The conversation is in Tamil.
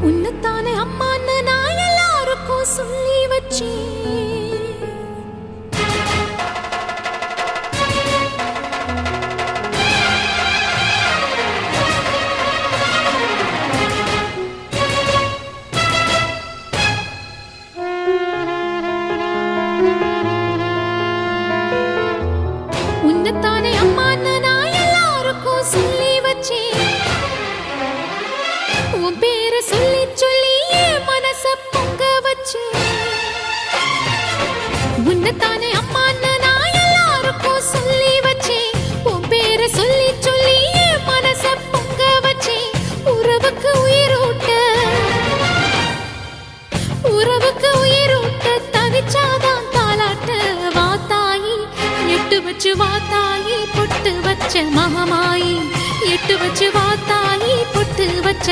உன்னத்தானே அம்மான்னு நான் எல்லாருக்கும் சொல்லி வச்சேன். உன்னத்தானே அம்மான்னு நான் எல்லாருக்கும் சொல்லி வச்சேன். உன் பேரை சொல்லி சொல்லி என் மனச பொங்க வச்சு. உன்னத்தானே அம்மான்னு நான் எல்லாருக்கும் சொல்லி வச்சேன். உன் பேரை சொல்லி சொல்லி என் மனச பொங்க வச்சேன். உறவுக்கு உயிரூட்ட தவிச்சாதான் தாலாட்ட. வாத்தாயி எட்டு வச்சு வாத்தாயி பொட்டு வச்ச மகமாயி. எட்டு வச்சு வாத்தாயி பொட்டு வச்ச